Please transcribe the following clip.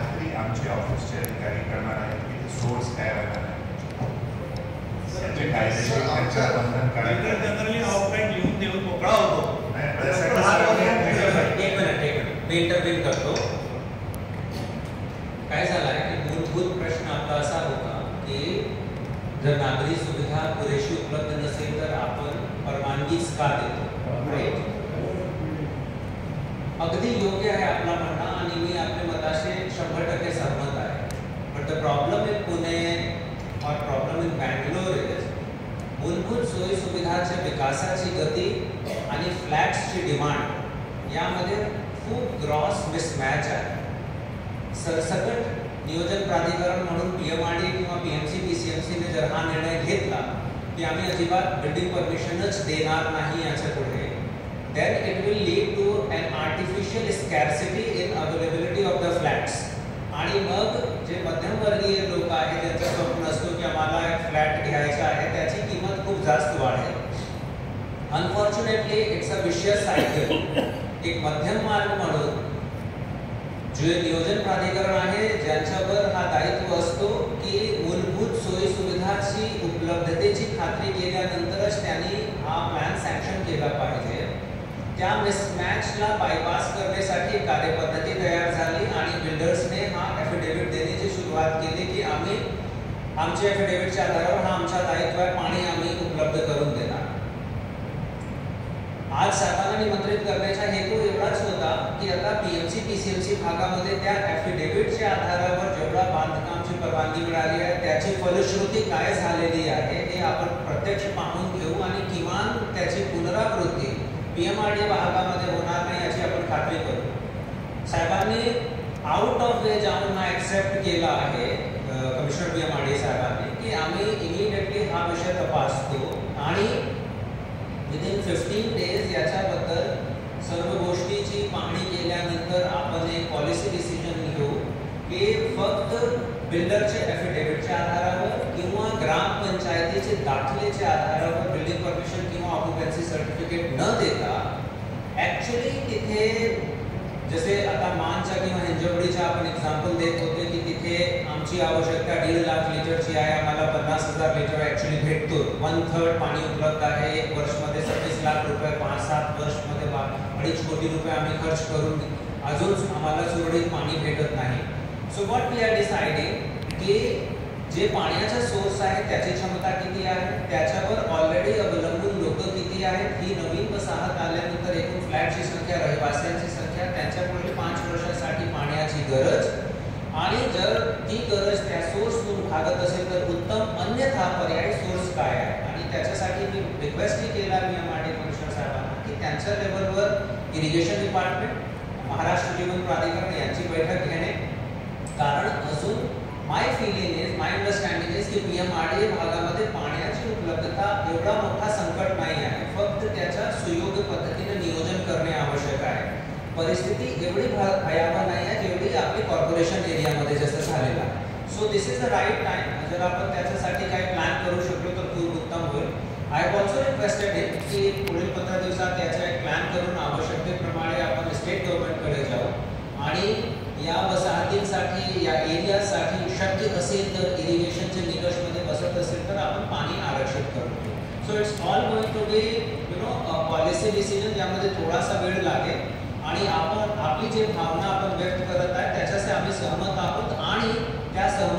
खात्री आमचे ऑफिसचे अधिकारी करणार आहेत की ते सोर्स काय होणार आहे. त्याचे कायदेशीर त्यांच्या बंधन करायचं जनरली ऑफलाईन लिहून देऊन मोकळा होतो. मी इंटरव्ह्यू करतो. काय झालं आहे की मूलभूत प्रश्न आपला असा होता की जर नागरी सुविधा पुरेशी उपलब्ध नसेल तर आपण परवानगीच का देतो. अगदी योग्य आहे आपला म्हणणं आणि मी आपल्या मताशी 100% सहमत आहे. But the problem in Pune और प्रॉब्लेम इन बँगलोर इज मूलभूत सोयी सुविधाच्या विकासाची गती आणि फ्लॅट्सची डिमांड यामध्ये खूप ग्रॉस मिसमॅच आहे. सरसकट नियोजन प्राधिकरण म्हणून PMRD किंवा PMC PCMCने जर हा निर्णय घेतला की आम्ही अजिबात बिल्डिंग परमिशनच देणार नाही याच्या पुढे, then it will lead to an artificial scarcity in availability of the flats. आणि मग जे मध्यमवर्गीय लोक आहेत त्यांचं स्वप्न असतो की आम्हाला एक फ्लॅट घ्यायचा आहे, त्याची किंमत खूप जास्त वाढेल. Unfortunately it's a vicious cycle. एक मध्यम मार्ग म्हणून जे नियोजन प्राधिकरण आहे ज्यांच्यावर हा दायित्व असतो की मूलभूत सोयी सुविधाची उपलब्धतेची खात्री केल्यानंतरच त्यांनी हा प्लॅन सँक्शन केला पाहिजे. त्या मिसमॅचला बायपास करण्यासाठी कार्यपद्धती तयार झाली आणि बिल्डर्सने हा ॲफिडेव्हिट देण्याची सुरुवात केली की आम्ही आमच्या ॲफिडेव्हिटच्या आधारावर हा आमचा दायित्व आहे, पाणी आम्ही उपलब्ध करून देणार. आज साहेबांना निमंत्रित करण्याचा हेतू एवढाच होता की आता PMC PCMC भागामध्ये त्या ॲफिडेव्हिटच्या आधारावर जेवढा बांधकामची परवानगी मिळाली आहे त्याची फलश्रुती काय झालेली आहे हे आपण प्रत्यक्ष पाहून घेऊ आणि किमान त्याची पुनरावृत्ती PMRD भागामध्ये होणार नाही याची आपण खात्री करू. साहेबांनी आउट ऑफ वे जाऊन हा ॲक्सेप्ट केला आहे कमिशनर PMRD साहेबांनी की आम्ही इमिडिएटली हा विषय तपासतो आणि विदिन 15 डेज याच्याबद्दल सर्व गोष्टीची पाहणी केल्यानंतर आपण एक पॉलिसी डिसिजन घेऊ की फक्त बिल्डरचे ॲफिडेव्हिटच्या आधारावर किंवा ग्रामपंचायतीचे दाखलेच्या आधारावर बिल्डिंग परमिशन किंवा ऑक्युपन्सी सर्टिफिकेट न देता ॲक्च्युली तिथे जसे आता मानच्या किंवा हिंजवडीच्या आपण एक्झाम्पल देत होते की तिथे आमची आवश्यकता 1.5 लाख लिटरची आहे, आम्हाला 50,000 लिटर ॲक्च्युली भेटतो. 1/3 पाणी उपलब्ध आहे. 1 वर्षमध्ये 26 लाख रुपये, 5-7 वर्षमध्ये 2.5 कोटी रुपये आम्ही खर्च करून अजून आम्हाला सुरळीत पाणी भेटत नाही. So what we are deciding की जे पाण्याचा सोर्स आहे त्याची क्षमता किती आहे, त्याच्यावर ऑलरेडी अवलंबून लोक किती आहेत, ही नवीन वसाहत आल्यानंतर एकूण फ्लॅटची संख्या, रहिवाशांची संख्या, त्यांच्या पुढील 5 वर्षासाठी पाण्याची गरज आणि जर ती गरज त्या सोर्सतून भागत असेल तर उत्तम, अन्यथा पर्यायी सोर्स काय आहे. आणि त्याच्यासाठी मी रिक्वेस्टही केला PMRD कमिशनर साहेबांना की त्यांच्या लेवलवर इरिगेशन डिपार्टमेंट, महाराष्ट्र जीवन प्राधिकरण यांची बैठक घेणे. कारण अजून माय अंडरस्टँडिंग इज की PMRD भागामध्ये पाण्याची उपलब्धता एवढा मोठा संकट नाही आहे, फक्त त्याच्या सुयोग्य पद्धतीने नियोजन करणे आवश्यक आहे. परिस्थिती एवढी भयावह नाही आहे जेवढी आपली कॉर्पोरेशन एरियामध्ये जसं झालेलं आहे. So this is the right time. जर आपण त्याच्यासाठी काही प्लॅन करू शकलो तर खूप उत्तम होईल. आय हॅव ऑल्सो रिक्वेस्टेड हिम की पुढील 15 दिवसात याचा एक प्लॅन करून आवश्यकतेप्रमाणे आपण स्टेट गव्हर्नमेंटकडे जाऊ आणि या वसाहतींसाठी, या एरियासाठी शक्य असेल तर इरिगेशनचे निकषमध्ये बसत असेल तर आपण पाणी आरक्षित करू. So it's all going to be policy decision ज्यामध्ये थोडासा वेळ लागेल आणि आपण आपली जी भावना आपण व्यक्त करत आहे त्याच्याशी आम्ही सहमत आहोत आणि त्या सहमती